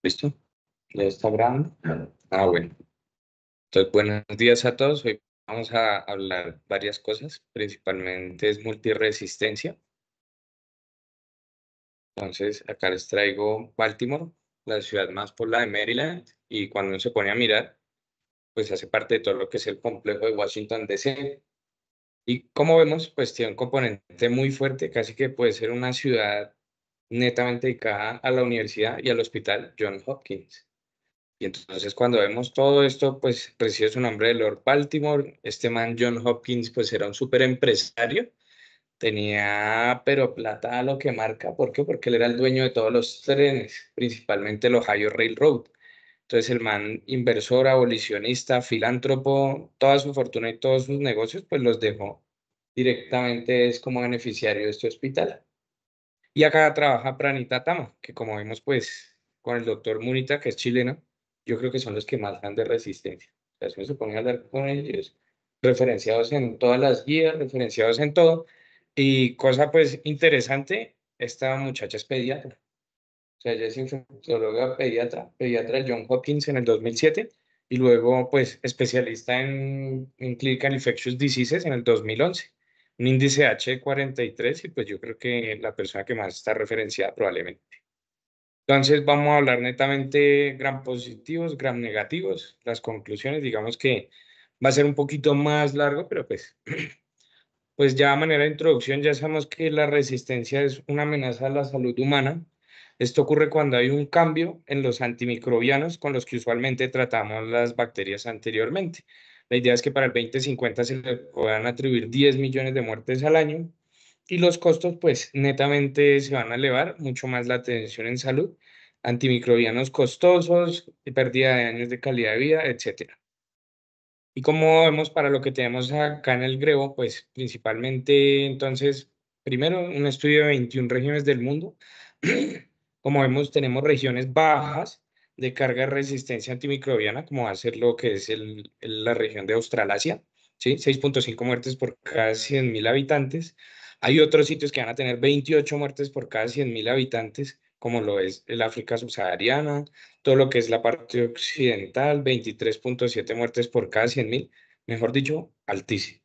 ¿Listo? ¿Ya está grabando? Bueno. Entonces, buenos días a todos. Hoy vamos a hablar varias cosas, principalmente es multiresistencia. Entonces, acá les traigo Baltimore, la ciudad más poblada de Maryland, y cuando uno se pone a mirar, pues hace parte de todo lo que es el complejo de Washington, D.C. Y como vemos, pues tiene un componente muy fuerte, casi que puede ser una ciudad netamente dedicada a la universidad y al hospital Johns Hopkins. Y entonces cuando vemos todo esto, pues recibe su nombre de Lord Baltimore. Este man John Hopkins, pues era un súper empresario. Tenía, pero plata a lo que marca. ¿Por qué? Porque él era el dueño de todos los trenes, principalmente el Ohio Railroad. Entonces el man, inversor, abolicionista, filántropo, toda su fortuna y todos sus negocios, pues los dejó directamente es como beneficiario de este hospital. Y acá trabaja Pranita Tama, que como vemos, pues, con el doctor Munita, que es chileno, yo creo que son los que más dan de resistencia. O sea, si uno se pone a hablar con ellos, referenciados en todas las guías, referenciados en todo. Y cosa, pues, interesante, esta muchacha es pediatra. O sea, ella es infectóloga pediatra, pediatra del John Hopkins en el 2007, y luego, pues, especialista en Clinical Infectious Diseases en el 2011. Un índice H de 43, y pues yo creo que la persona que más está referenciada probablemente. Entonces, vamos a hablar netamente gram positivos, gram negativos. Las conclusiones, digamos que va a ser un poquito más largo, pero pues ya a manera de introducción ya sabemos que la resistencia es una amenaza a la salud humana. Esto ocurre cuando hay un cambio en los antimicrobianos con los que usualmente tratamos las bacterias anteriormente. La idea es que para el 2050 se le puedan atribuir 10 millones de muertes al año, y los costos pues netamente se van a elevar mucho más la atención en salud, antimicrobianos costosos, pérdida de años de calidad de vida, etcétera. Y como vemos para lo que tenemos acá en el Grebo, pues principalmente entonces, primero un estudio de 21 regiones del mundo. Como vemos, tenemos regiones bajas de carga de resistencia antimicrobiana, como va a ser lo que es la región de Australasia, ¿sí? 6,5 muertes por cada 100.000 habitantes. Hay otros sitios que van a tener 28 muertes por cada 100.000 habitantes, como lo es el África subsahariana, todo lo que es la parte occidental, 23,7 muertes por cada 100.000, mejor dicho, altísimo.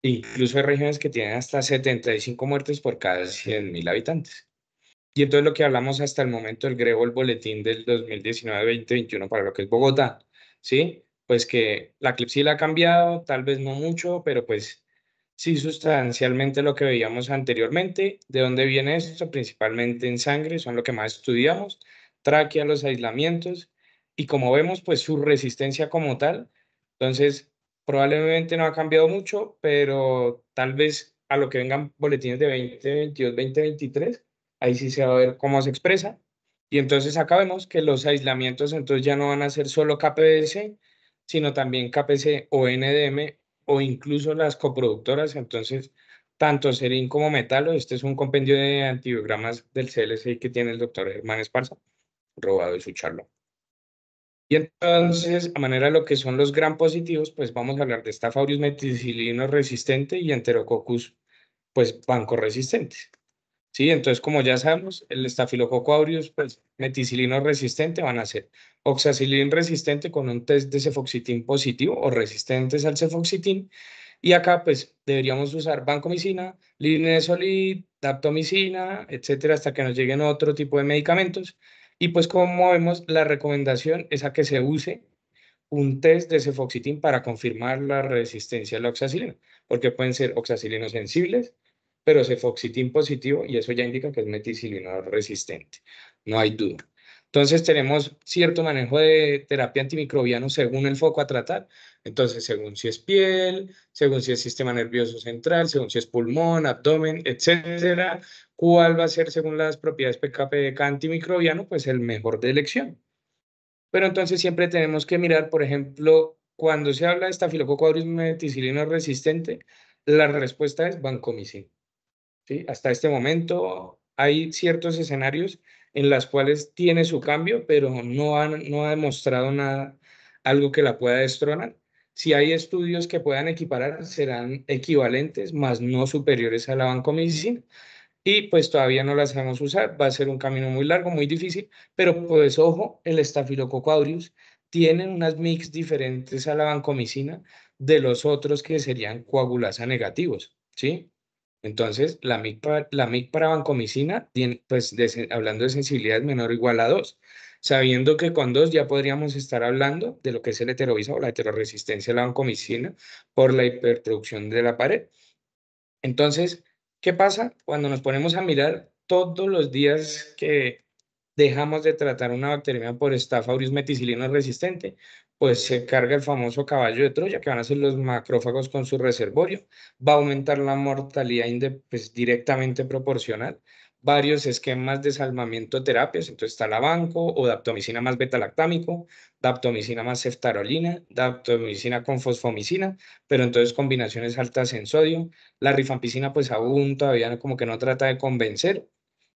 Incluso hay regiones que tienen hasta 75 muertes por cada 100.000 habitantes. Y entonces lo que hablamos hasta el momento del Grebo, el boletín del 2019-2021 para lo que es Bogotá, ¿sí? Pues que la clepsidra ha cambiado, tal vez no mucho, pero pues sí sustancialmente lo que veíamos anteriormente. ¿De dónde viene esto? Principalmente en sangre, son lo que más estudiamos, tráquea, los aislamientos, y como vemos, pues su resistencia como tal. Entonces, probablemente no ha cambiado mucho, pero tal vez a lo que vengan boletines de 2022, 2023, ahí sí se va a ver cómo se expresa. Y entonces acá vemos que los aislamientos entonces ya no van a ser solo KPS, sino también KPC o NDM, o incluso las coproductoras. Entonces, tanto serín como metalo. Este es un compendio de antibiogramas del CLSI que tiene el doctor Germán Esparza, robado de su charla. Y entonces, a manera de lo que son los gram positivos, pues vamos a hablar de Staphylococcus meticilino resistente y Enterococcus, pues banco resistente. Sí, entonces como ya sabemos, el estafilococo aureus, pues meticilino resistente van a ser oxacilin resistente con un test de cefoxitin positivo o resistentes al cefoxitin. Y acá pues deberíamos usar vancomicina, linezolid, daptomicina, etcétera, hasta que nos lleguen otro tipo de medicamentos. Y pues como vemos, la recomendación es a que se use un test de cefoxitin para confirmar la resistencia a la oxacilina, porque pueden ser oxacilinos sensibles, pero cefoxitin positivo, y eso ya indica que es meticilino resistente, no hay duda. Entonces tenemos cierto manejo de terapia antimicrobiano según el foco a tratar. Entonces, según si es piel, según si es sistema nervioso central, según si es pulmón, abdomen, etcétera, cuál va a ser según las propiedades PKP de cada antimicrobiano, pues el mejor de elección. Pero entonces siempre tenemos que mirar, por ejemplo, cuando se habla de Staphylococcus aureus meticilino resistente, la respuesta es vancomicina. ¿Sí? Hasta este momento hay ciertos escenarios en los cuales tiene su cambio, pero no ha demostrado nada, algo que la pueda destronar. Si hay estudios que puedan equiparar, serán equivalentes, más no superiores a la vancomicina. y pues todavía no las sabemos usar, va a ser un camino muy largo, muy difícil, pero pues ojo, el Staphylococcus aureus tiene unas mix diferentes a la vancomicina de los otros que serían coagulasa negativos, ¿sí? Entonces, la MIC para vancomicina, tiene, pues hablando de sensibilidad menor o igual a 2, sabiendo que con 2 ya podríamos estar hablando de lo que es el heterovisa o la heteroresistencia a la vancomicina por la hiperproducción de la pared. Entonces, ¿qué pasa cuando nos ponemos a mirar todos los días que dejamos de tratar una bacteria por Staph aureus meticilino resistente? Pues se carga el famoso caballo de Troya, que van a ser los macrófagos con su reservorio. Va a aumentar la mortalidad pues, directamente proporcional. Varios esquemas de salvamiento terapias. Entonces está la banco o daptomicina más betalactámico, daptomicina más ceftarolina, daptomicina con fosfomicina, pero entonces combinaciones altas en sodio. La rifampicina pues aún todavía como que no trata de convencer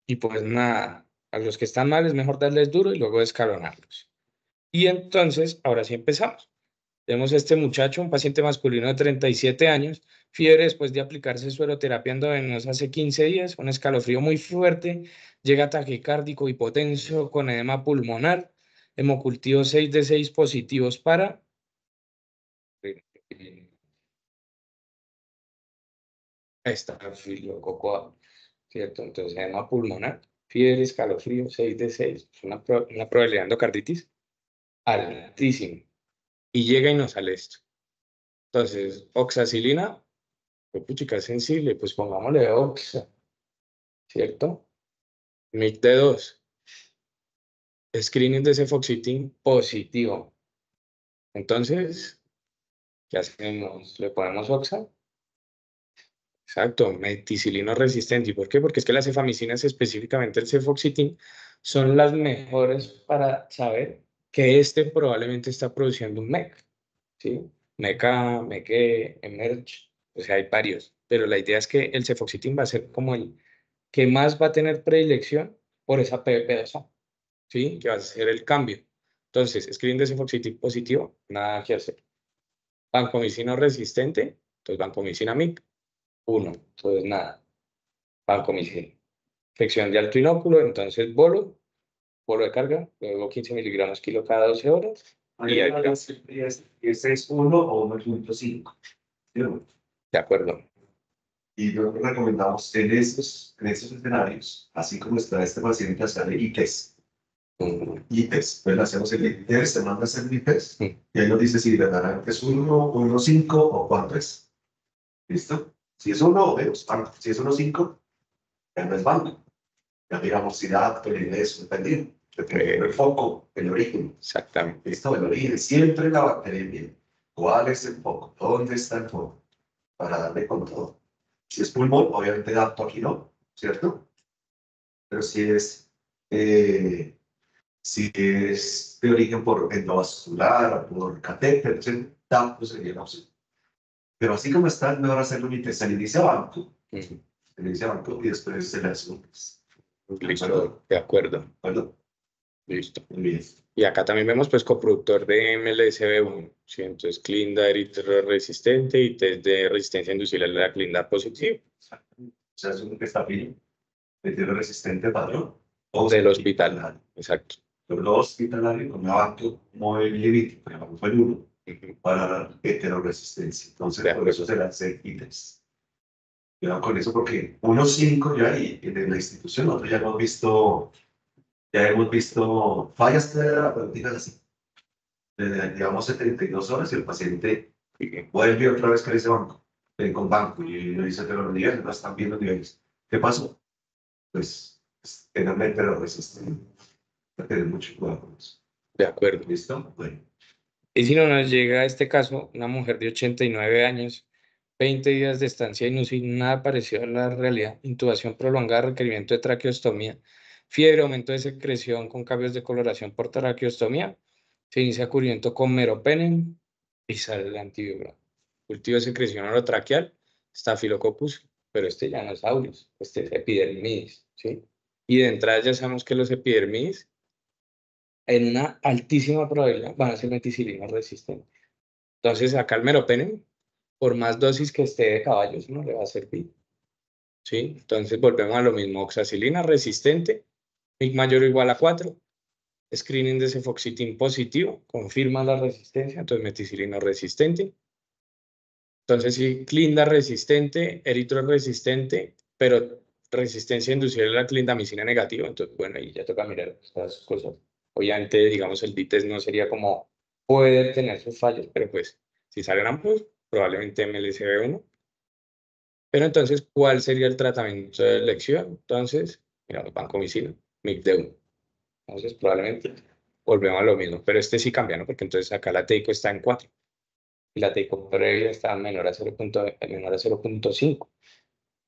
y pues nada, a los que están mal es mejor darles duro y luego escalonarlos. Y entonces, ahora sí empezamos. Tenemos este muchacho, un paciente masculino de 37 años, fiebre después de aplicarse sueroterapia endovenosa hace 15 días, un escalofrío muy fuerte, llega taquicárdico, hipotenso, con edema pulmonar, hemocultivo 6 de 6 positivos para estafilococo, ¿cierto? Entonces, edema pulmonar, fiebre, escalofrío 6 de 6, es una probabilidad de endocarditis altísima. Y llega y nos sale esto. Entonces, oxacilina, pues puchica, es sensible, pues pongámosle oxa, ¿cierto? MIC de 2, screening de cefoxitin positivo. Entonces, ¿qué hacemos? ¿Le ponemos oxa? Exacto, meticilino resistente. ¿Y por qué? Porque es que las cefamicinas, específicamente el cefoxitin, son las mejores para saber que este probablemente está produciendo un MEC, ¿sí? MECA, MECE, EMERGE, o sea, hay varios, pero la idea es que el cefoxitin va a ser como el que más va a tener predilección por esa PBP2A, ¿sí? Que va a ser el cambio. Entonces, screen de cefoxitin positivo, nada que hacer. Vancomicina resistente, entonces vancomicina MIC, 1, entonces nada, vancomicina. Infección de alto inóculo, entonces bolo de carga, luego 15 miligramos kilo cada 12 horas. Y ahí, Ese es 1 o 1.5. de acuerdo. Y yo recomendamos en esos escenarios, así como está este paciente, hacerle ITES. ITES, pues le hacemos el ITES, te manda a hacer el ITES, y ahí nos dice si le dará es 1, 1.5 o cuánto es. ¿Listo? Si es 1 o menos, banco. Si es 1.5, ya no es banco. Ya digamos si da eso, dependiendo. Dependiendo del foco, el origen. Exactamente. ¿Listo? El origen, siempre la bacteria. ¿Cuál es el foco? ¿Dónde está el foco? Para darle con todo. Si es pulmón, obviamente adapto aquí no, ¿cierto? Pero si es de origen por endovascular o por catéter, entonces adapto sería la opción. Pero así como está, es mejor hacerlo mientras se le inicia banco. Se le inicia banco y después se le hace un test. Listo, de acuerdo. Bueno, Listo. bien. Y acá también vemos pues coproductor de MLSB1, ¿sí? Entonces Clinda eritroresistente y test de resistencia inducible a la Clinda positivo. O sea, es uno que está bien, meterlo resistente padrón. O Del hospital, exacto. Lo hospitalario con banco móvil que fue el 1, para la heteroresistencia. Entonces, por eso se le hace ITES. Cuidado con eso porque 1.5 ya ahí en la institución, nosotros ya hemos visto fallas terapéuticas así. Digamos 72 horas y el paciente vuelve otra vez con ese banco, con banco, y le dice, pero los niveles no están bien los niveles. ¿Qué pasó? Pues, finalmente lo resisten. Hay que tener mucho cuidado con eso. De acuerdo. ¿Listo? Bueno. Y si no nos llega a este caso, una mujer de 89 años, 20 días de estancia y no sin nada parecido a la realidad, intubación prolongada, requerimiento de traqueostomía, fiebre, aumento de secreción con cambios de coloración por traqueostomía, se inicia cubrimiento con meropenem y sale el antibiótico. Cultivo de secreción orotraqueal, Staphylococcus, pero este ya no es aureus, este es epidermidis, ¿sí? Y de entrada ya sabemos que los epidermidis en una altísima probabilidad van a ser meticilina resistentes. Entonces, acá el meropenem, por más dosis que esté de caballos, no le va a servir. ¿sí? Entonces volvemos a lo mismo, oxacilina resistente, MIC mayor o igual a 4, screening de cefoxitin positivo, confirma la resistencia, entonces meticilina resistente. Entonces sí, clinda resistente, eritro resistente, pero resistencia inducida a la clindamicina negativa, entonces bueno, ahí ya toca mirar estas cosas. Obviamente, digamos, el BITES no sería como, puede tener sus fallos, pero pues si salen ambos, probablemente MLSB1. Pero entonces, ¿cuál sería el tratamiento de elección? Entonces, miramos vancomicina, MICD1. Entonces, probablemente volvemos a lo mismo, pero este sí cambia, ¿no? Porque entonces acá la TEICO está en 4 y la TEICO previa está menor a 0.5.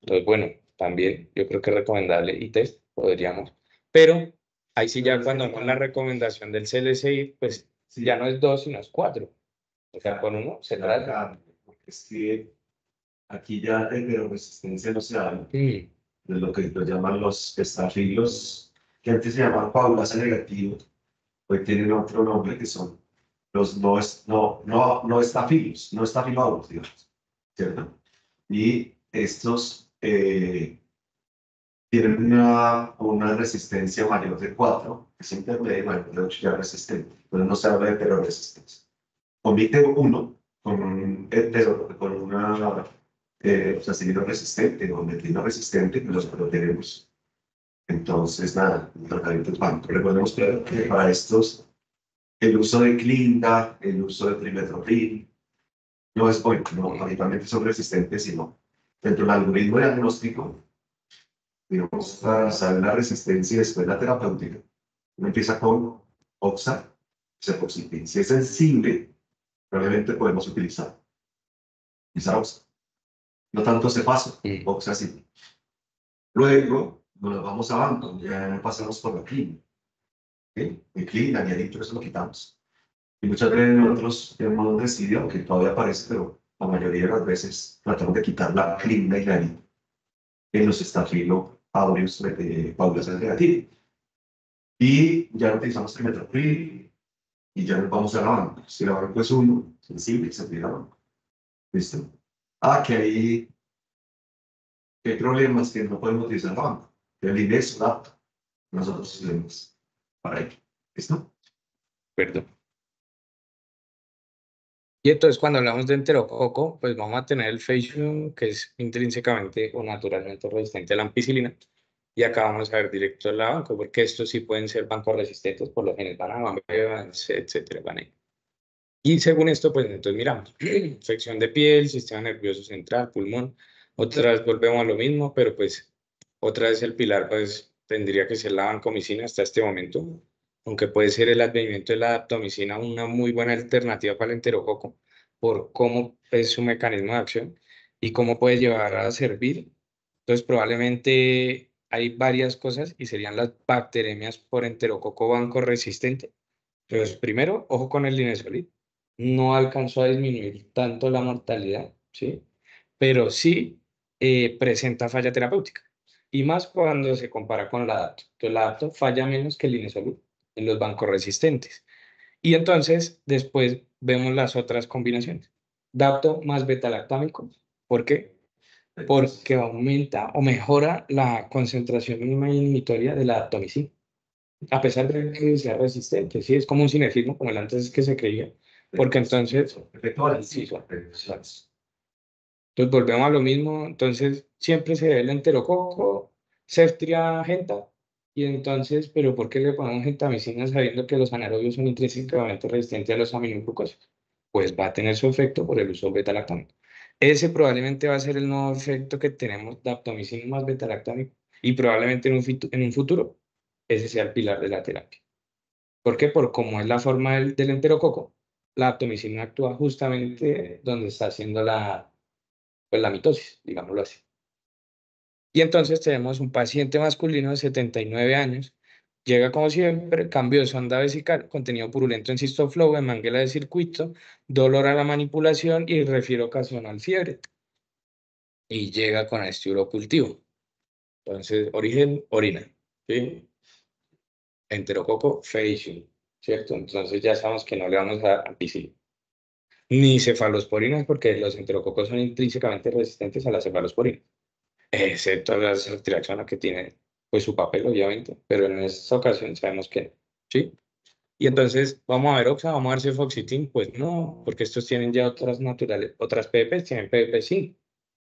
Entonces, bueno, también yo creo que es recomendable ITEST, podríamos. Pero ahí sí ya cuando con la recomendación del CLSI, pues ya no es 2, sino es 4. O sea, con uno se trata. Porque es que aquí ya de resistencia no se habla, de lo que lo llaman los estafilos, que antes se llamaban coagulasa negativo, hoy tienen otro nombre que son los no estafilos, no estafilados, digamos, ¿cierto? Y estos tienen una resistencia mayor de 4, que es intermedia, y mayor de 8 ya resistente, pero no se habla de heteroresistencia. Omite uno con con una oxacilina resistente o metilina resistente, que los lo tenemos. Entonces, nada, el tratamiento es banco. Recordemos que para estos, el uso de clinda, el uso de trimetropil, no es bueno, no, habitualmente son resistentes, sino dentro del algoritmo diagnóstico, digamos, para saber la resistencia y después la terapéutica, uno empieza con oxa, cefoxitin. Si es sensible, probablemente podemos utilizar esa oxa. No tanto cefazo, oxa sí. Luego nos vamos a banco, ya pasamos por la clínica. ¿Okay? El clínica, y adentro eso lo quitamos. Y muchas veces nosotros hemos decidido, aunque todavía aparece, pero la mayoría de las veces tratamos de quitar la clínica y la harina en los estafilo aureus de paulación negativa. Y ya no utilizamos trimetropil y ya nos vamos a la banca. Si la banca es uno, sensible, se pide la banca. ¿Listo? Ah, que hay problemas que no podemos utilizar la banca. El INE es apto. Nosotros tenemos para ello. ¿Listo? Perdón. Y entonces cuando hablamos de enterococo, pues vamos a tener el Facium, que es intrínsecamente o naturalmente resistente a la ampicilina. Y acá vamos a ver directo el banco, porque estos sí pueden ser bancos resistentes, por los genes van a etcétera, van ahí. Y según esto, pues entonces miramos, infección de piel, sistema nervioso central, pulmón. Otra vez volvemos a lo mismo, pero pues otra vez el pilar pues tendría que ser la vancomicina hasta este momento, aunque puede ser el advenimiento de la daptomicina una muy buena alternativa para el enterococo por cómo es su mecanismo de acción y cómo puede llevar a servir. Entonces probablemente hay varias cosas y serían las bacteremias por enterococo banco resistente. Entonces primero, ojo con el linezolid, no alcanzó a disminuir tanto la mortalidad, ¿sí? Pero sí presenta falla terapéutica. Y más cuando se compara con la adapto. Entonces, la adapto falla menos que el inesolud en los bancos resistentes. Y entonces, después vemos las otras combinaciones. Dapto más beta-lactámico. ¿Por qué? Porque aumenta o mejora la concentración mínima inhibitoria de la daptomicina. A pesar de que sea resistente, sí, es como un sinergismo, como el antes que se creía. Porque entonces, sí, entonces volvemos a lo mismo, entonces siempre se ve el enterococo, Ceftriaxona genta, y entonces, ¿pero por qué le ponemos gentamicina sabiendo que los anaerobios son intrínsecamente resistentes a los aminoglucósidos? Pues va a tener su efecto por el uso beta-lactámico. Ese probablemente va a ser el nuevo efecto que tenemos de daptomicina más beta-lactámico, y probablemente en un futuro ese sea el pilar de la terapia. ¿Por qué? Por cómo es la forma del enterococo, la daptomicina actúa justamente donde está haciendo pues la mitosis, digámoslo así. Y entonces tenemos un paciente masculino de 79 años, llega como siempre, cambio de sonda vesical, contenido purulento en cistoflow, en manguela de circuito, dolor a la manipulación y refiere ocasional fiebre. Y llega con este urocultivo. Entonces, origen, orina. ¿Sí? Enterococo, facium, ¿cierto? Entonces ya sabemos que no le vamos a dar ampicilina. Ni cefalosporinas, porque los enterococos son intrínsecamente resistentes a la cefalosporina. excepto la ceftriaxona que tiene pues su papel, obviamente, pero en esta ocasión sabemos que no, ¿sí? Y entonces, vamos a ver Oxa, vamos a ver cefoxitin, pues no, porque estos tienen ya otras naturales, otras PPs, tienen PPP,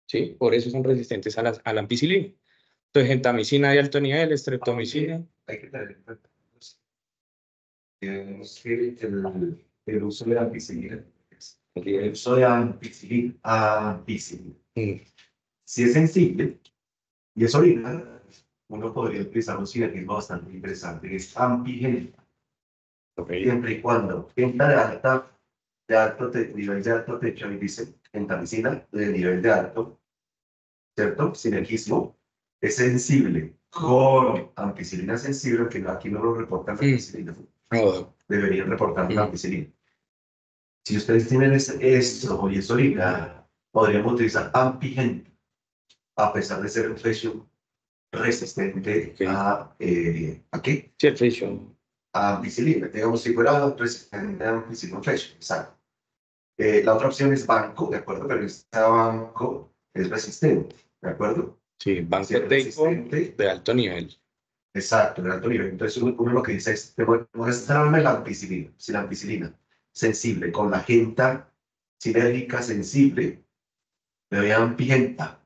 ¿sí? Por eso son resistentes a la ampicilina. Entonces, gentamicina de alto nivel, streptomicina. Hay que tener en cuenta digamos que el uso de ampicilina, el uso de ampicilina, Mm, si es sensible y es orina, uno podría utilizar un sinergismo bastante interesante, que es ampigenta, ok, siempre y cuando genta nivel de alto techo, y dice gentamicina de nivel de alto, ¿cierto? Sinergismo es sensible con ampicilina sensible, que aquí no lo reportan la ampicilina, oh, deberían reportar la mm, ampicilina. Si ustedes tienen esto y es orina, podríamos utilizar ampigenta, a pesar de ser un precio resistente ok. ¿a qué? Sí, el friction. A ampicilina. Digamos, si fuera resistente a ampicilina fresh, exacto. La otra opción es banco, ¿de acuerdo? Pero este banco es resistente, ¿de acuerdo? Sí, Si banco es table resistente, de alto nivel. exacto, de alto nivel. Entonces uno lo que dice es, muéstrame la ampicilina, si la ampicilina sensible con la genta sinérgica sensible, le doy ampigenta,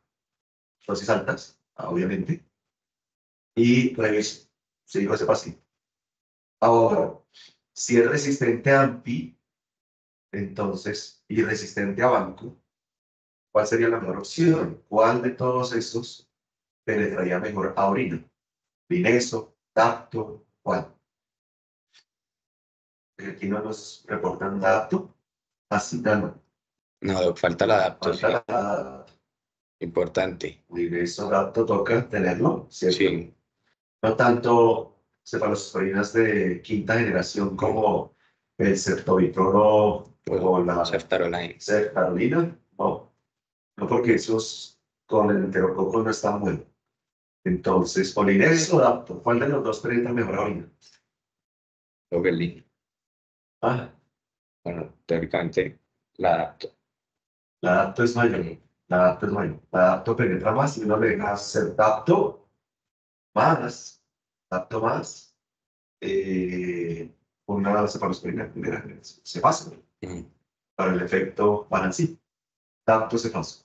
dosis altas, obviamente, y reviso, sigo ese pasillo. Ahora, si es resistente a AMPI, entonces, y resistente a banco, ¿cuál sería la mejor opción? ¿Cuál de todos estos penetraría mejor a orina? ¿Vineso, Dapto, cuál? Aquí no nos reportan Dapto, así no. No, falta la adapto, Falta sí. la Importante. Vineso, Dapto, toca tenerlo, ¿cierto? Sí. No tanto cefalosporinas de quinta generación Mm, como el ceftobiprolo o o la ceftaroline. ceftarolina, no, no porque esos con el enterococo no están buenos. Entonces, Polinesis o Dapto, ¿cuál de los dos penetra mejor a orina? Logelin. Ah, Bueno, teóricamente la adapto. la Dapto es mayor, Mm, la Dapto es mayor, la Dapto penetra más y uno le deja hacer más, Dapto más, una cefalosporina de primera generación. Se pasa mm. para el efecto balancín. Dapto se pasa.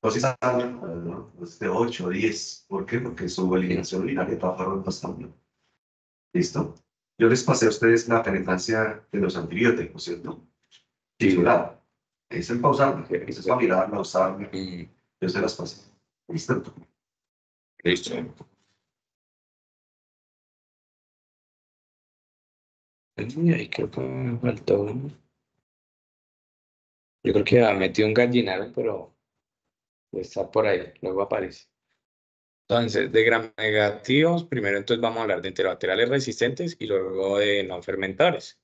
Dosis alta, ¿no? Dosis de 8 o 10. ¿Por qué? Porque su Mm. eliminación urinaria trabaja bastante. ¿Listo? Yo les pasé a ustedes la penetrancia de los antibióticos, ¿cierto? Sí. Titular. Es el pausarla. Eso es para mirarla, usarla. Mm, Yo se las pasé. ¿Listo? listo. Y ahí creo que me faltó uno. Yo creo que ha metido un gallinero, pero está por ahí, luego aparece. Entonces, de gram negativos, primero entonces vamos a hablar de enterobacteriales resistentes y luego de no fermentadores.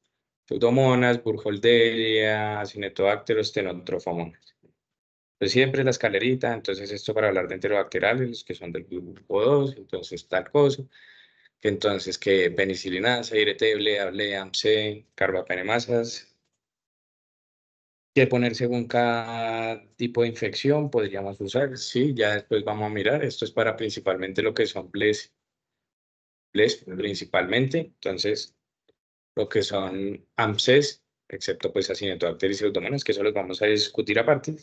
Pseudomonas, Burkholderia, Acinetobacter, Stenotrophmonas. Pues siempre la escalerita, entonces esto para hablar de enterobacteriales, los que son del grupo 2, entonces tal cosa, que entonces que penicilinasa, Ireteble, Ablea, AMC, carbapenemasas, que poner según cada tipo de infección podríamos usar, sí, ya después vamos a mirar, esto es para principalmente lo que son BLES principalmente, entonces lo que son AMCES, excepto pues Acinetobacter y Pseudomonas, que eso los vamos a discutir aparte.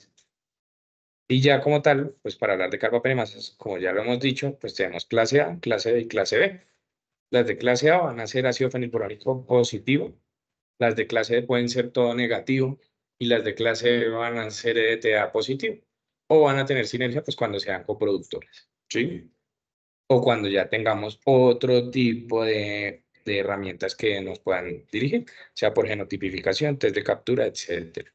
Y ya como tal, pues para hablar de carbapenemasas, como ya lo hemos dicho, pues tenemos clase A, clase B y clase B. Las de clase A van a ser ácido fenilburónico positivo, las de clase B pueden ser todo negativo y las de clase B van a ser EDTA positivo o van a tener sinergia pues cuando sean coproductoras, ¿sí? O cuando ya tengamos otro tipo de herramientas que nos puedan dirigir, sea por genotipificación, test de captura, etcétera.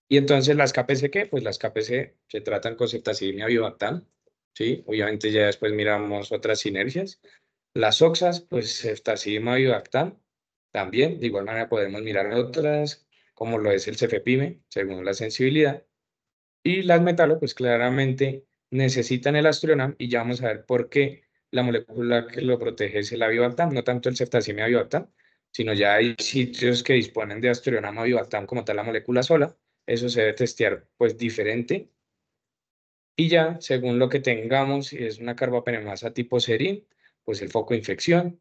Y entonces las KPC, ¿qué? Pues las KPC se tratan con ceftazidimia bivactam, ¿sí? Obviamente ya después miramos otras sinergias. Las OXAS, pues ceftazidima bivactam, también, de igual manera podemos mirar otras, como lo es el cefepime, según la sensibilidad. Y las metalo, pues claramente necesitan el astronam y ya vamos a ver por qué la molécula que lo protege es el avibactam, no tanto el ceftazimia avibactam, sino ya hay sitios que disponen de astronam avibactam como tal la molécula sola. Eso se debe testear pues diferente Y ya, según lo que tengamos, si es una carbapenemasa tipo serín, pues el foco de infección,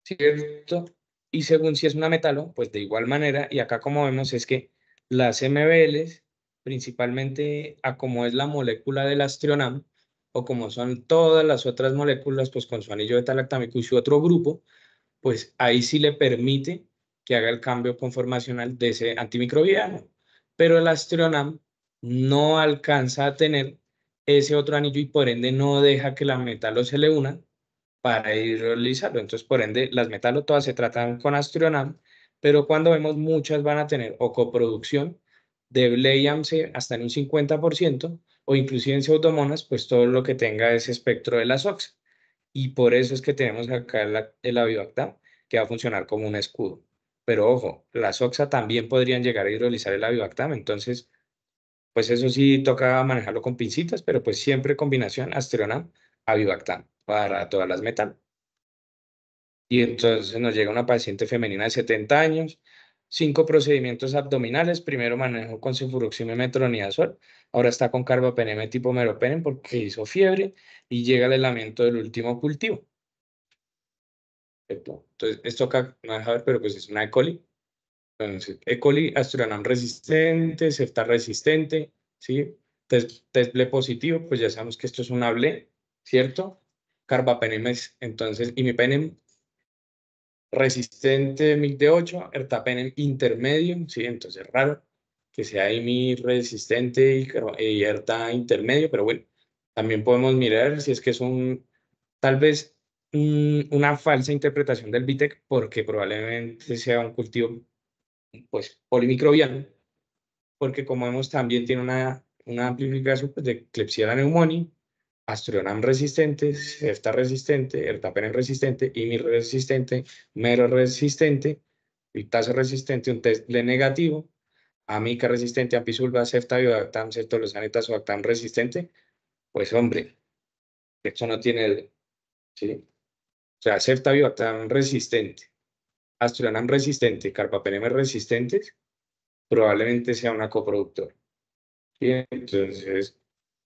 ¿cierto? Y según si es una metalo, pues de igual manera, y acá como vemos es que las MBLs, principalmente a como es la molécula del astrionam, o como son todas las otras moléculas, pues con su anillo beta-lactámico y su otro grupo, pues ahí sí le permite que haga el cambio conformacional de ese antimicrobiano. Pero el astrionam no alcanza a tener ese otro anillo y por ende no deja que la metalo se le una para hidrolizarlo. Entonces, por ende, las metalo todas se tratan con astrionam, pero cuando vemos muchas van a tener o coproducción de BLEIAM-C hasta en un 50%, o inclusive en pseudomonas, pues todo lo que tenga ese espectro de la SOX. Y por eso es que tenemos acá el Avibactam, que va a funcionar como un escudo. Pero ojo, las OXA también podrían llegar a hidrolizar el Avibactam, entonces, pues eso sí toca manejarlo con pincitas, pero pues siempre combinación Astrionam, Avibactam para todas las metal. Y entonces nos llega una paciente femenina de 70 años, 5 procedimientos abdominales, primero manejo con cefuroxima y metronidazol, ahora está con carbapenem tipo meropenem porque hizo fiebre y llega el aislamiento del último cultivo. Perfecto. Entonces, esto acá no deja ver, pero pues es una E. coli. Entonces, E. coli, Astrionam resistente, Septa resistente, ¿sí? Test ble positivo, pues ya sabemos que esto es una ble, ¿cierto? Carbapenem es, entonces, imipenem resistente MIC de 8, ertapenem intermedio, ¿sí? Entonces, raro que sea IMI resistente y erta intermedio, pero bueno, también podemos mirar si es que es tal vez una falsa interpretación del BITEC porque probablemente sea un cultivo pues polimicrobiano, porque como vemos también tiene una amplificación pues, de Klebsiella pneumoniae, Astrionam resistente, Cefta resistente, Ertapenem resistente, IMI resistente, Mero resistente, Liptase resistente, un test de negativo, Amica resistente, Apisulva, Cefta, Bioactam, Ceftalozane, Tazobactam resistente, pues hombre, esto no tiene, ¿sí? O sea, ceftabiotán resistente, astrionam resistente, carbapenem resistentes, probablemente sea una coproductora. Y entonces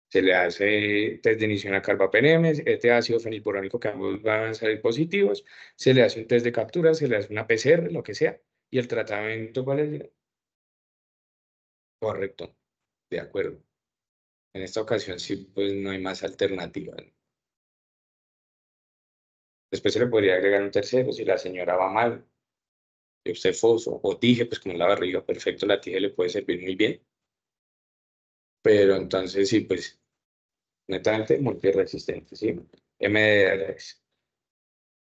se le hace test de inicio a carbapenem, este ácido fenilborónico que ambos van a salir positivos, se le hace un test de captura, se le hace una PCR, lo que sea, y el tratamiento, ¿cuál es? Correcto, de acuerdo. En esta ocasión sí, pues no hay más alternativa. Después se le podría agregar un tercero si la señora va mal, usted foso o tije, pues como en la barriga, perfecto, la tije le puede servir muy bien, pero entonces sí, pues netamente multiresistente, ¿sí? MDRX.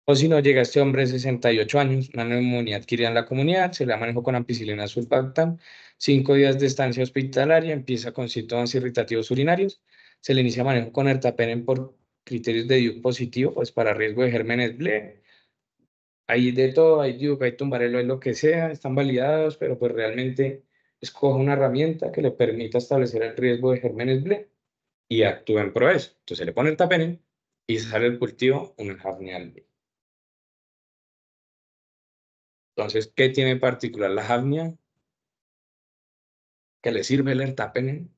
O si no, llega este hombre de 68 años, una neumonía adquirida en la comunidad, se la manejó con ampicilina sulfactam, 5 días de estancia hospitalaria, empieza con síntomas irritativos urinarios, se le inicia manejo con ertapenem por criterios de DIU positivo, pues para riesgo de gérmenes BLE. Hay de todo, hay Duke, hay Tumbarelo, hay lo que sea, están validados, pero pues realmente escoja una herramienta que le permita establecer el riesgo de gérmenes BLE y actúa en pro de eso. Entonces se le pone el tapenen y sale el cultivo una hafnia al B. Entonces, ¿qué tiene en particular la hafnia? Que le sirve el ertapenem.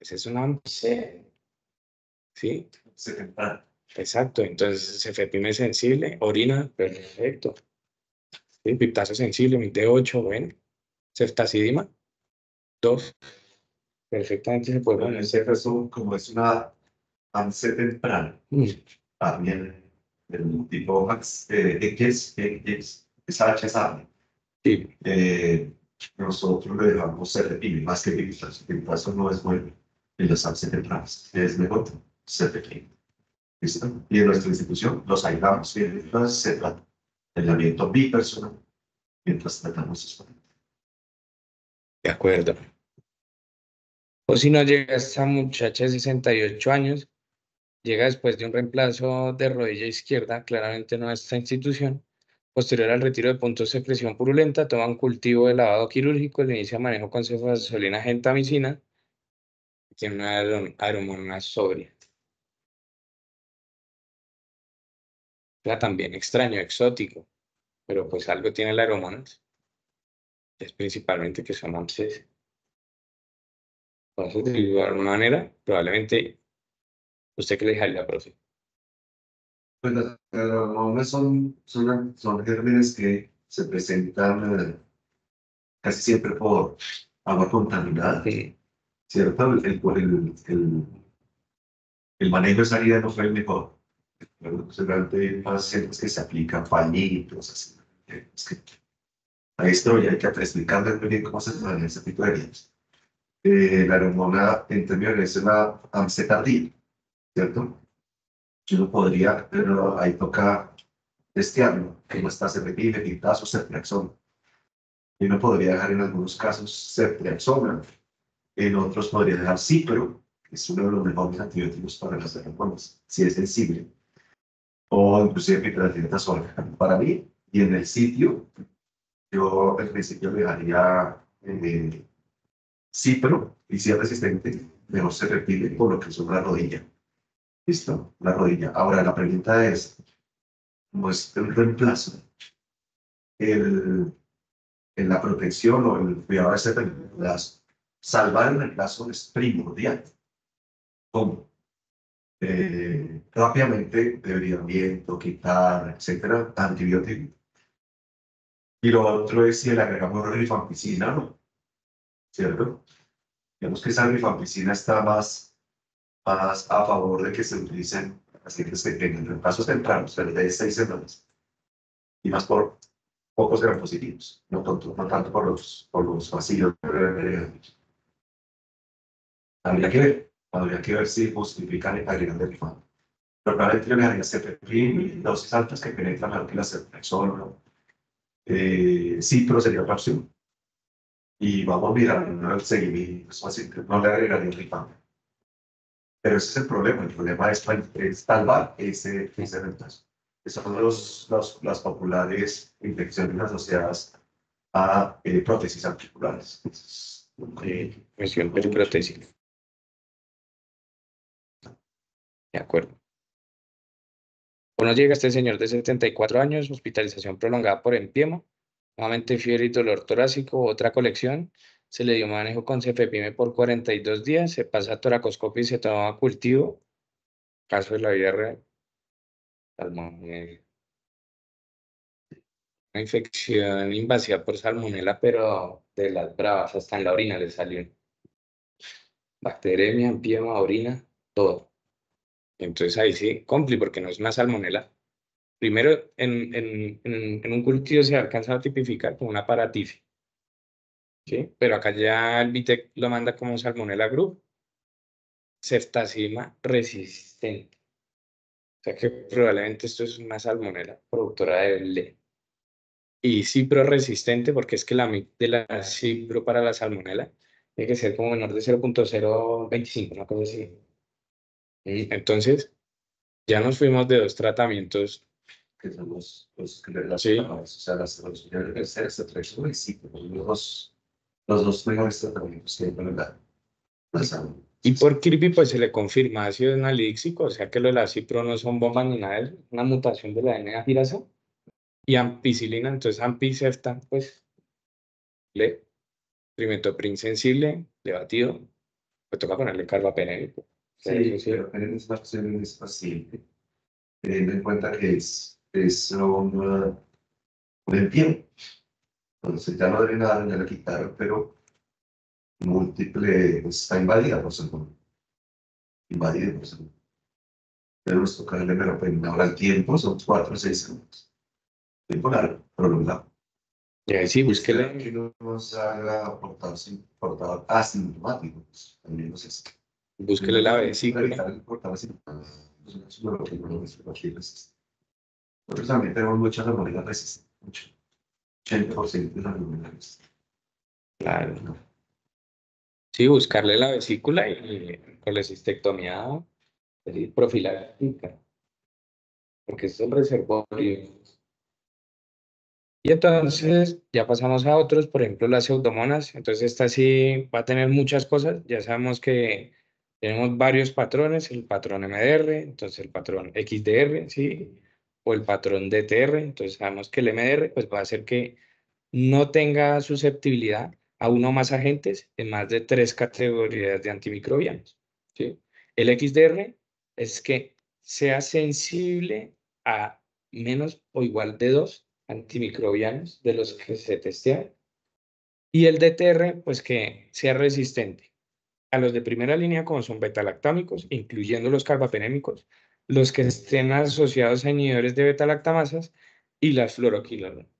Esa es una C, ¿sí? Se temprano. Exacto. Entonces, cefepime sensible, orina, perfecto. ¿Sí? Piptasa sensible, MIT 8, bueno. Ceftacidima, 2. Perfectamente se puede Pero en poner. ese caso, como es una avance temprano, también el tipo X es HSA. Sí, Nosotros le dejamos CRP, más que Pipitazo. Pipitazo no es bueno en las avance tempranas, es mejor CRP. ¿Listo? Y en nuestra institución los aislamos y entonces se trata el aislamiento bipersonal mientras tratamos esto. de acuerdo. O si no llega esta muchacha de 68 años, llega después de un reemplazo de rodilla izquierda, claramente no a esta institución. Posterior al retiro de puntos de secreción purulenta, toma un cultivo de lavado quirúrgico, le inicia manejo con cefazolina gentamicina, tiene una aromona sobria. Era también extraño, exótico, pero pues algo tiene la aromona. es principalmente que son antes. Entonces, de igual manera, probablemente, ¿usted qué le dejaría, profe? Pues las hormonas son gérmenes que se presentan casi siempre por agua contaminada, Sí, ¿cierto? El manejo de esa herida no fue el mejor. Pero seguramente hay pacientes que se aplican pañitos, así. Es que maestro, ya hay que explicarle muy bien cómo se maneja ese tipo de heridas. La hormona en términos de es la amsetardina, ¿cierto? Yo no podría, pero ahí toca testearlo, que no está serpentina, pintazo, ceftriaxona. Yo no podría dejar en algunos casos ceftriaxona, en otros podría dejar cipro, que es uno de los mejores antibióticos para las hormonas, si es sensible, o inclusive piperacillina sola. Para mí, y en el sitio, yo al principio le daría cipro, y si es resistente, mejor se repite por lo que es una rodilla. ¿Listo? La rodilla. Ahora, la pregunta es, ¿cómo es el reemplazo? El, en la protección o el cuidado de ese reemplazo. Salvar el reemplazo es primordial. ¿Cómo? Rápidamente, debridamiento, quitar, etcétera, antibiótico. Y lo otro es si le agregamos rifampicina, ¿no? ¿Cierto? Digamos que esa rifampicina está más a favor de que se utilicen pacientes que tengan reemplazos tempranos, pero de 6 semanas, y más por pocos gran positivos, no tanto por los vacíos. Habría que ver si justifican el agregado de rifan. Pero probablemente yo le haría cefeprim y dosis altas que penetran mejor que la ceftriaxona. Sí, pero sería otra opción. Y vamos a mirar el seguimiento, así que no le agregaría rifan. Pero ese es el problema. El problema es salvar ese reemplazo. Que son las populares infecciones asociadas a prótesis articulares. misión periprotésica. De acuerdo. Bueno, llega este señor de 74 años, hospitalización prolongada por empiema, nuevamente fiebre y dolor torácico, otra colección. Se le dio manejo con cefepime por 42 días, se pasa a toracoscopia y se toma cultivo. Caso de la vida real. Salmonella. Una infección invasiva por salmonela, pero de las bravas, hasta en la orina le salió. Bacteremia, empiema, orina, todo. Entonces ahí sí, compli, porque no es una salmonela. Primero, en un cultivo se ha alcanzado a tipificar como una paratitis, ¿sí? Pero acá ya el VITEC lo manda como Salmonella Group, ceftazima resistente. O sea que probablemente esto es una salmonela productora de le. Y cipro resistente, porque es que la MIC de la cipro para la salmonela tiene que ser como menor de 0,025, una cosa así. Entonces, ya nos fuimos de dos tratamientos. Que son los que le Sí, o sea, las soluciones de ceftriaxona y sí, los dos mejores tratamientos que hay para la salud. y por Kirby pues se le confirma ácido analíxico, o sea que lo de la cipro no son bombas ni nada, es una mutación de la DNA girasa y ampicilina, entonces ampiceftan, pues le trimethoprim sensible, le batido, pues toca ponerle carbapenem. Sí, Sí, pero tener esa opción en ese paciente, teniendo en cuenta que es un empiemo. Entonces ya no debe nada, ya le quitaron, pero múltiple, pues, está invadida por su invadida por su. Pero nos toca darle meropenem. Ahora el tiempo son 4 o 6 semanas. Tiempo largo, prolongado. y ahí sí, Y espero búsquele, que no nos haga portador asintomático. Pues, también no sé. búsquele la Para vesícula. evitar el portador asintomático. Eso es lo que no es lo que resiste. Nosotros también tenemos muchas hormonas resistentes. Mucho. 80% de las hormonas resistentes. Claro. ¿No? Sí, buscarle la vesícula y colecistectomía profiláctica, porque ese es el reservorio. Y entonces ya pasamos a otros, por ejemplo, las pseudomonas. Entonces esta sí va a tener muchas cosas. Ya sabemos que tenemos varios patrones, el patrón MDR, entonces el patrón XDR, ¿sí? O el patrón DTR. Entonces sabemos que el MDR pues va a hacer que no tenga susceptibilidad a uno o más agentes en más de 3 categorías de antimicrobianos, ¿sí? El XDR es que sea sensible a menos o igual de 2 antimicrobianos de los que se testean. Y el DTR, pues que sea resistente a los de primera línea, como son betalactámicos, incluyendo los carbapenémicos, los que estén asociados a inhibidores de betalactamasas y las fluoroquinolonas.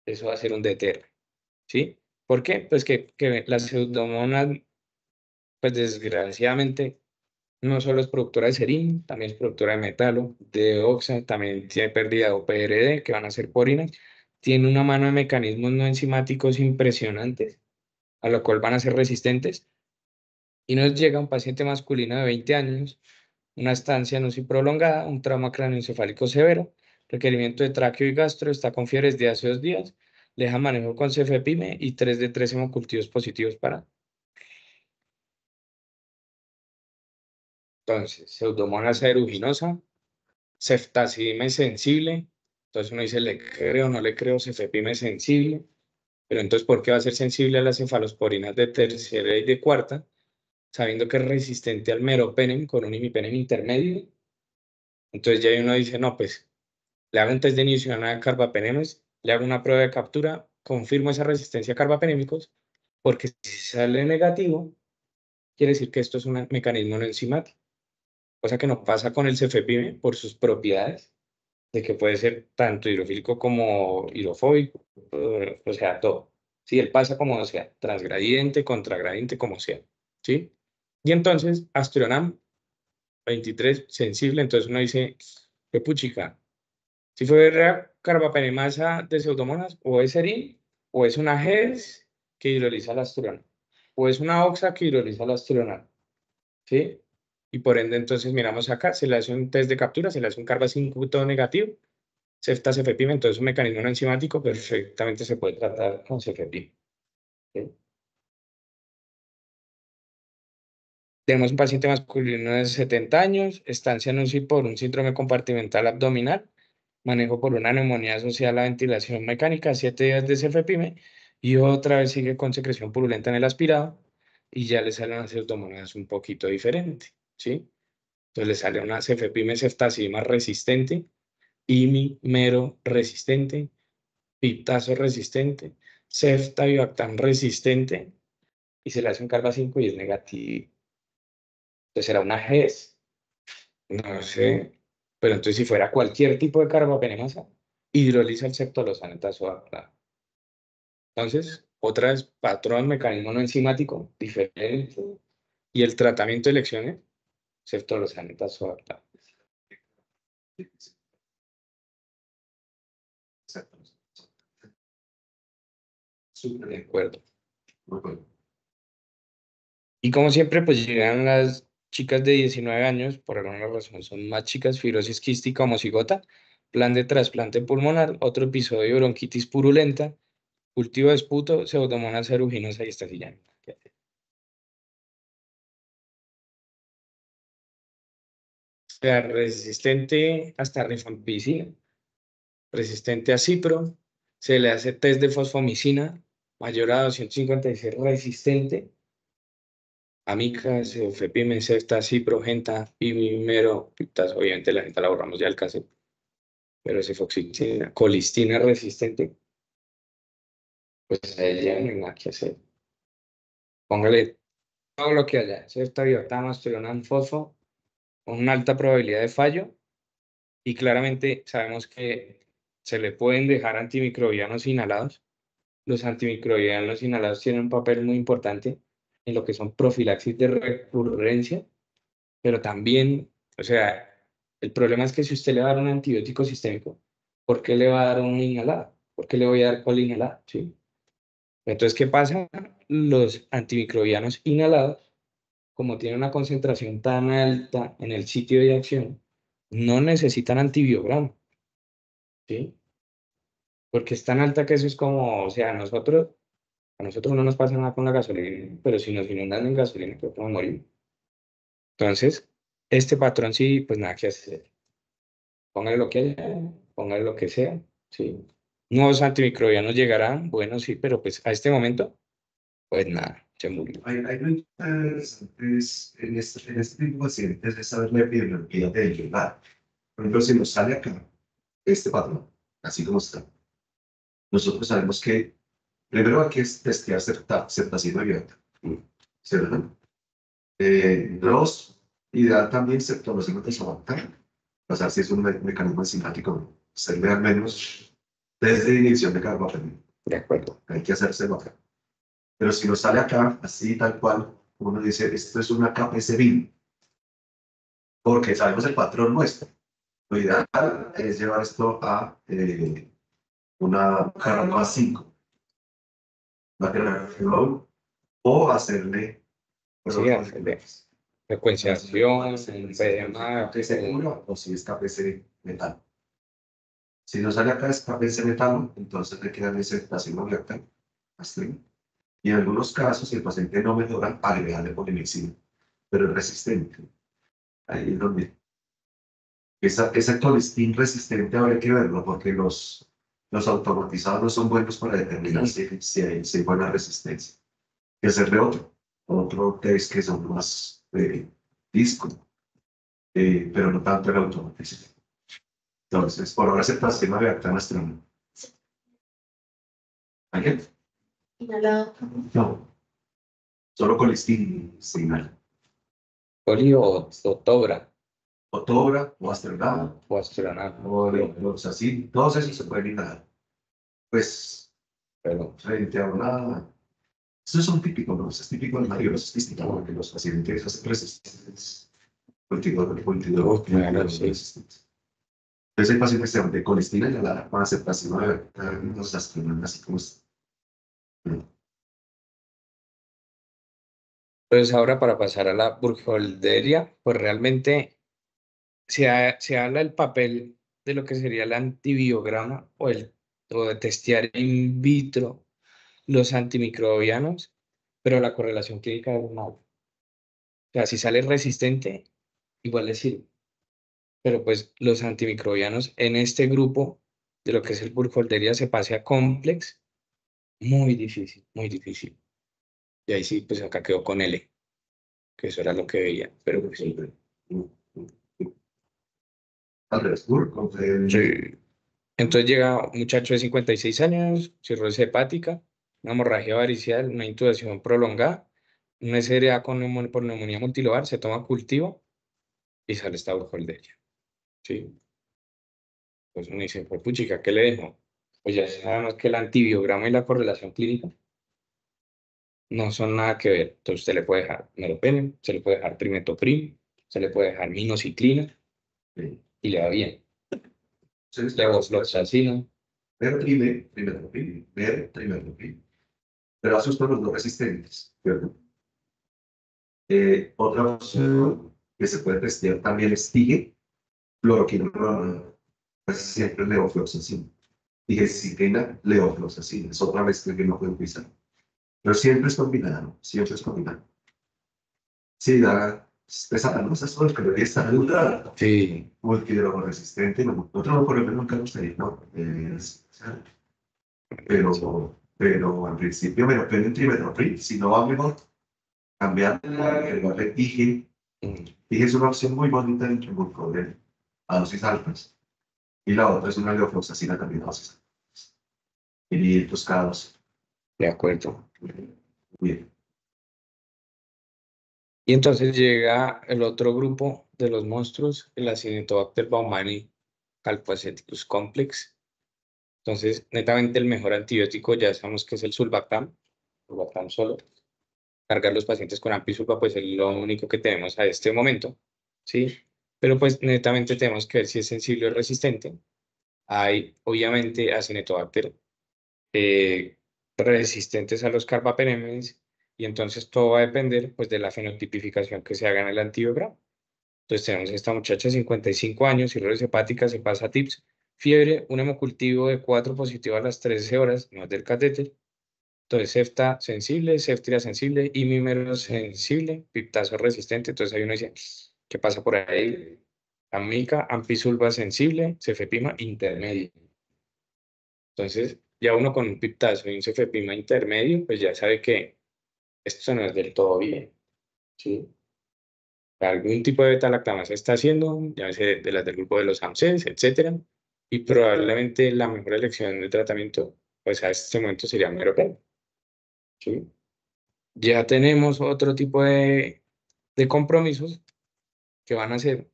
Eso va a ser un DTR, ¿sí? ¿Por qué? Pues que la pseudomonas, pues desgraciadamente, no solo es productora de serín, también es productora de metalo, de oxa, también tiene pérdida de OPRD, que van a ser porinas. Tiene una mano de mecanismos no enzimáticos impresionantes, a lo cual van a ser resistentes. Y nos llega un paciente masculino de 20 años, una estancia no prolongada, un trauma craneoencefálico severo, requerimiento de tráqueo y gastro, está con fiebres de hace 2 días, le deja manejo con cefepime y 3 de 3 hemocultivos positivos para. Entonces, Pseudomonas aeruginosa, ceftazidime sensible. Entonces uno dice, ¿le creo o no le creo? Cefepime sensible. Pero entonces, ¿por qué va a ser sensible a las cefalosporinas de tercera y de cuarta? Sabiendo que es resistente al meropenem con un imipenem intermedio. Entonces ya uno dice, no, pues le hago un test de inhibición a carbapenemes, le hago una prueba de captura, confirmo esa resistencia a carbapenémicos, porque si sale negativo, quiere decir que esto es un mecanismo no enzimático, cosa que no pasa con el cefepime por sus propiedades, de que puede ser tanto hidrofílico como hidrofóbico, o sea, todo. Sí, él pasa como sea, transgradiente, contragradiente, como sea, ¿sí? Y entonces, Astronom 23, sensible, entonces uno dice, qué puchica, si fue carbapenemasa de pseudomonas, o es serín, o es una GES que hidroliza la astrona, o es una OXA que hidroliza la astrona, ¿sí? Y por ende, entonces miramos acá, se le hace un test de captura, se le hace un carba 5 todo negativo, cefepime, entonces un mecanismo no enzimático perfectamente se puede tratar con cefepime, ¿sí? Tenemos un paciente masculino de 70 años, estancia en UCI por un síndrome compartimental abdominal, manejo por una neumonía asociada a la ventilación mecánica, 7 días de cefepime, y otra vez sigue con secreción purulenta en el aspirado, y ya le salen unas pseudomonas un poquito diferente, ¿sí? Entonces le sale una cefepime ceftazidima resistente, IMI mero resistente, piptazo resistente, ceftabivactam resistente, y se le hace un carba 5 y es negativo. Entonces era una GES, no sé, pero entonces si fuera cualquier tipo de carbapenemasa, hidroliza el septolosano tazobactam. Entonces, otra vez, patrón, mecanismo no enzimático, diferente, y el tratamiento de elecciones, ceftriaxona tazobactam. Exacto. Súper de acuerdo. Muy bueno. Y como siempre, pues llegan las chicas de 19 años, por alguna razón son más chicas, fibrosis quística homocigota, plan de trasplante pulmonar, otro episodio de bronquitis purulenta, cultivo de esputo, pseudomonas aeruginosa y estafillana. O sea, resistente hasta rifampicina, resistente a cipro, se le hace test de fosfomicina, mayor a 256 resistente, amica, cefepime, cefta, cipro, genta, pimimero, piptas, obviamente la gente la borramos ya el caso, pero cefoxicina, colistina resistente, pues a ella no hay nada que hacer. Póngale todo lo que haya, cefta, biotama, astrionam, fosfo, con una alta probabilidad de fallo, y claramente sabemos que se le pueden dejar antimicrobianos inhalados. Los antimicrobianos inhalados tienen un papel muy importante en lo que son profilaxis de recurrencia, pero también, o sea, el problema es que si usted le va a dar un antibiótico sistémico, ¿por qué le va a dar un inhalado? ¿Por qué le voy a dar colinhalado? ¿Sí? Entonces, ¿qué pasa? Los antimicrobianos inhalados, como tienen una concentración tan alta en el sitio de acción, no necesitan antibiograma, ¿sí? Porque es tan alta que eso es como, o sea, a nosotros no nos pasa nada con la gasolina, pero si nos inundan en gasolina, creo que vamos a morir. Entonces, este patrón sí, pues nada que hacer. Póngale lo que haya, póngale lo que sea, sí. Nuevos antimicrobianos llegarán, bueno, sí, pero pues a este momento, pues nada, se murió. Hay lo interesante en este tipo de pacientes es saber la epidemiología del lugar. Por ejemplo, si nos sale acá este patrón, así como está, nosotros sabemos que primero hay que testear septacina abierta, ¿cierto? Dos, ideal también septología tesobacteriana, pasar si es un mecanismo enzimático, hacerle al menos desde inicio de carbapenem. De acuerdo. Hay que hacerse acá. Pero si nos sale acá, así tal cual, uno dice, esto es una KPC BIM, porque sabemos el patrón nuestro. Lo ideal es llevar esto a una carga 5, o hacerle Sí, hacerle secuenciación, un PMA, o si es KPC metal. Si no sale acá es KPC metal, entonces le queda estación abierta, y en algunos casos, si el paciente no mejora, agregarle polimixina, pero es resistente. Ahí es donde esa colistin resistente habría que verlo, porque los automatizados no son buenos para determinar si hay buena resistencia. Y hacerle otro test que son más disco, pero no tanto el automatizado. Entonces, por ahora se pasa reactan astronómica. ¿Alguien? No, solo colistin signal. Poli o Tobra O Tobra, o Astronauta, o Astronauta, o los así, todos esos se pueden inhalar. Pues, pero frente a una. Eso es un típico, ¿no? Eso es típico de la fibrosis cística, porque los pacientes hacen resistentes. claro, sí. Resistentes. Entonces, hay pacientes que de colistina y la con aceptación de los astronautas, así como es. Entonces ahora para pasar a la burkholderia, pues realmente se habla del papel de lo que sería el antibiograma o de testear in vitro los antimicrobianos, pero la correlación clínica es mala. O sea, si sale resistente, igual le sirve. Pero pues los antimicrobianos en este grupo de lo que es el burkholderia se pase a complex, muy difícil, muy difícil. Y ahí sí, pues acá quedó con L, que eso era lo que veía, pero pues, Siempre. Al revés, con sí. Entonces llega un muchacho de 56 años, cirrosis hepática, una hemorragia varicial, una intubación prolongada, una SRA por neumonía multilobar, se toma cultivo y sale esta burkholderia. Sí. Pues uno dice, pues puchica, ¿qué le dejo? Pues ya sabemos que el antibiograma y la correlación clínica no son nada que ver. Entonces usted le puede dejar meropenem, se le puede dejar trimetoprim, se le puede dejar minociclina y le va bien. Levofloxacina. trimetoprim. Pero asustan los no resistentes, ¿cierto? Otra opción que se puede testear también es TIGE, cloroquina, casi siempre levofloxacina. Digestitina, levofloxacina, es otra vez que no puede utilizar. Pero siempre es combinado, siempre es combinado. Sí, da esa no es solo que está duda. Sí. Multidrogoresistente, no, otro por lo menos nunca gustaría, no. Pero al principio me lo piden trimetoprim, si no va mejor, cambiar el de TIGE. TIGE es una opción muy bonita entre glucoder a dosis altas. Y la otra es una levofloxacina también a dosis altas. Y cada dosis. De acuerdo. Bien. Y entonces llega el otro grupo de los monstruos, el Acinetobacter baumannii calpoaceticus complex. Entonces, netamente el mejor antibiótico ya sabemos que es el sulbactam solo. Cargar los pacientes con ampisulfa, pues es lo único que tenemos a este momento, ¿sí? Pero pues netamente tenemos que ver si es sensible o resistente. Hay, obviamente, Acinetobacter resistentes a los carbapenemes y entonces todo va a depender pues de la fenotipificación que se haga en el antibiograma. Entonces tenemos esta muchacha de 55 años, cirrosis hepática, se pasa a TIPS, fiebre, un hemocultivo de 4 positivo a las 13 horas, no es del catéter. Entonces cefta sensible, ceftira sensible, imímero sensible, piptazo resistente. Entonces ahí uno dice, ¿qué pasa por ahí? Amica, ampisulva sensible, cefepima intermedio. Entonces, ya uno con un piptazo y un cefepima intermedio, pues ya sabe que esto no es del todo bien, ¿sí? Algún tipo de beta-lactamasa está haciendo, ya sea de las del grupo de los AMCs, etcétera, y probablemente la mejor elección de tratamiento, pues a este momento sería meropenem, ¿sí? Ya tenemos otro tipo de compromisos que van a ser,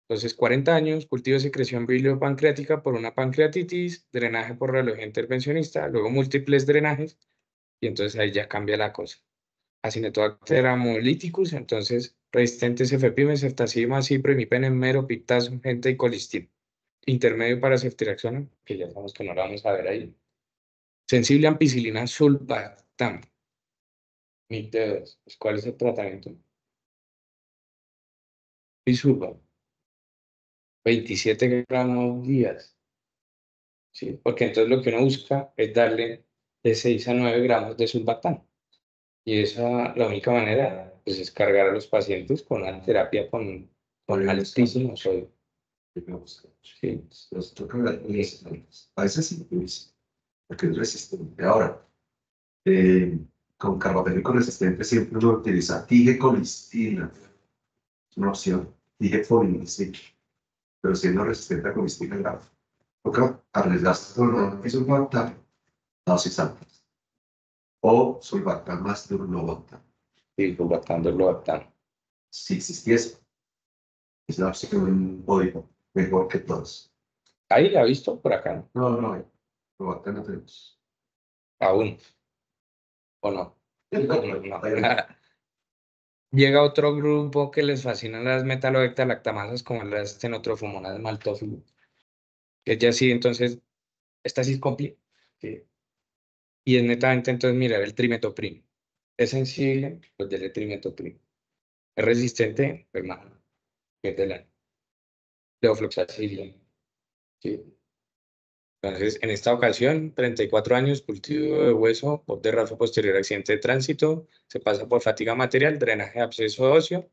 entonces, 40 años, cultivo de secreción biliopancreática por una pancreatitis, drenaje por radiología intervencionista, luego múltiples drenajes, y entonces ahí ya cambia la cosa. Acinetobacter amolíticus, entonces resistentes cefepime, ceftazidima, cipro, imipenem, mero, piptazo, gente y colistina. Intermedio para ceftriaxona, que ya sabemos que no lo vamos a ver ahí. Sensible a ampicilina sulbactam. MIT2. Pues, ¿cuál es el tratamiento? Bisurba. 27 gramos días. ¿Sí? Porque entonces lo que uno busca es darle de 6 a 9 gramos de sulbactam. Y esa, la única manera, pues, es cargar a los pacientes con una terapia con altísimo sodio. Sí. Los toca a veces sí, porque es resistente. Ahora, eh, con carbamínico resistente siempre uno utiliza tigecolistina, es una opción, tigefolimicina, pero siendo resistente a colistina grave. Toca arriesgarse con una sulbactam, dosis altas, o sulbactam más durlobactam. Y sulbactam, lobactam. Si existiese, es la opción hoy mejor que todas. Ahí la ha visto por acá, No, no hay. Sulbactam no tenemos. aún, ¿o no? No. Hay Llega otro grupo que les fascinan las metalobectalactamasas como las tenotrofumonas maltófilas, que ya sí, entonces, esta sí es compli, sí. Y es netamente entonces mirar el trimetoprim. Es sensible, pues del trimetoprim. Es resistente, hermano, que es de la levofloxacina, sí. Entonces, en esta ocasión, 34 años, cultivo de hueso, de raso posterior, accidente de tránsito, se pasa por fatiga material, drenaje de absceso óseo,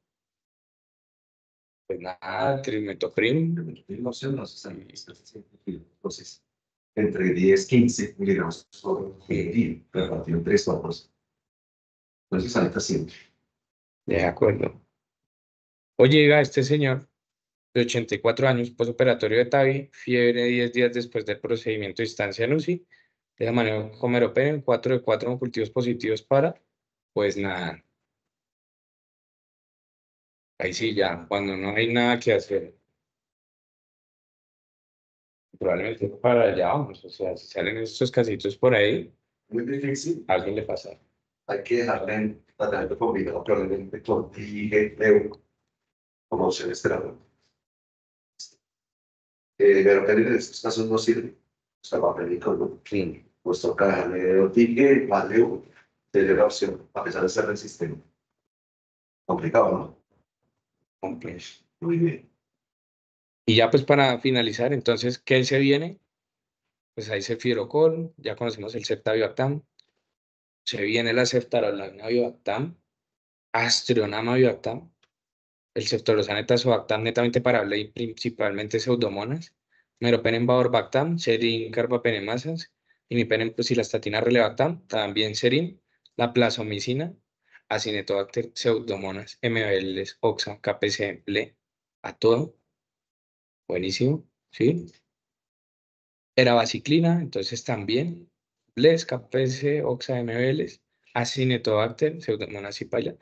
pues nada, trimetoprim, no sé, no sé, entonces, entre 10 15 miligramos por día, repartido en 3 4. Entonces, alta siempre. de acuerdo. O llega este señor de 84 años, posoperatorio de TAVI, fiebre 10 días después del procedimiento de instancia en UCI, de manera con meropenem, 4 de 4 con cultivos positivos para, pues nada, ahí sí ya, cuando no hay nada que hacer, probablemente para allá vamos, o sea, si salen estos casitos por ahí, Muy difícil. a alguien le pasa. Hay que dejarla en tratamiento combinado probablemente con TIG, como opciones terapéuticas. Pero que en estos casos no sirve. O sea, va médico, ¿no? Sí, Pues toca dejarle TIG, más de uno. Sería la opción, a pesar de ser resistente. Complicado, ¿no? complejo. Muy bien. Y ya pues para finalizar, entonces, ¿qué se viene? Pues ahí cefirocol, ya conocemos el ceftavibactam, se viene la ceftarolacina vibactam, astronama vibactam, el ceftorozano etazobactam netamente parable y principalmente pseudomonas, meropenem vaborbactam, serin carbapenemasas, imipenem pusilastatina relebactam, también serin, la plasomicina, acinetobacter, pseudomonas, MBLs, oxa, KPC, ble, a todo, buenísimo, ¿sí? Erabaciclina, entonces también, bles, KPC, oxa, MBLs, acinetobacter, pseudomonas y paya,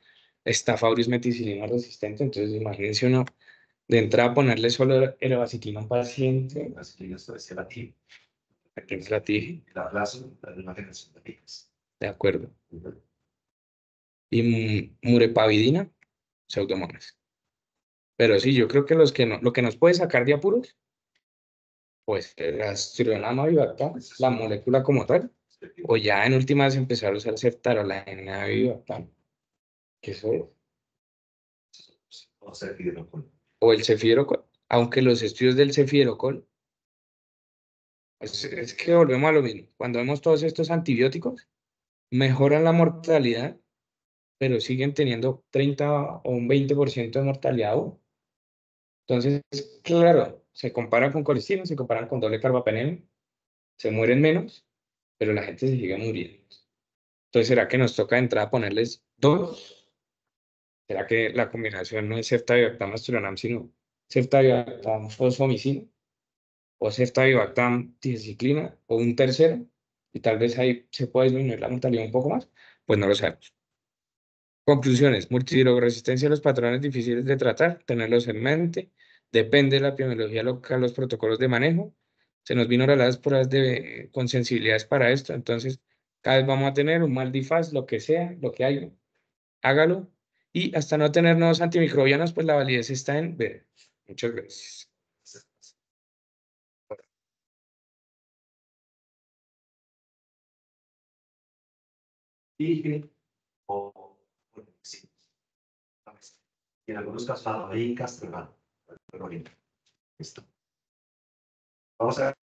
Staphylococcus meticilina resistente, entonces imagínense uno de entrada, ponerle solo eravacitina a un paciente, Así que yo estoy la TIG. a que se la tije, La plazo, la nueva generación de TIGs. de acuerdo. Y murepavidina, pseudomonas. Pero sí, yo creo que lo que nos puede sacar de apuros, pues el astronama vivactam, la molécula como tal, o ya en últimas empezar a usar ceftarolacina vivactam, que eso es, O sea, que no con. o el cefirocol, aunque los estudios del cefirocol, es que volvemos a lo mismo. Cuando vemos todos estos antibióticos, mejoran la mortalidad, pero siguen teniendo 30 o un 20% de mortalidad aún. Entonces, claro, se compara con colistina, se comparan con doble carbapenem, se mueren menos, pero la gente se sigue muriendo. Entonces, ¿será que nos toca de entrada ponerles 2? ¿Será que la combinación no es ceftavir-bactam azuloram, sino ceftavir-bactam fosfomicina o ceftavir-bactam tiaciclina o un tercero? Y tal vez ahí se pueda disminuir la mortalidad un poco más. Pues no lo sabemos. Conclusiones. Multidrogresistencia a los patrones difíciles de tratar, tenerlos en mente. Depende de la epidemiología local, los protocolos de manejo. Se nos vino las pruebas con sensibilidades para esto. Entonces, cada vez vamos a tener un mal difaz, lo que sea, lo que haya. Hágalo. Y hasta no tener nuevos antimicrobianos, pues la validez está en ver. Muchas gracias. Y, sí, y en algunos casos, ahí Castellano, pero listo. Vamos a ver.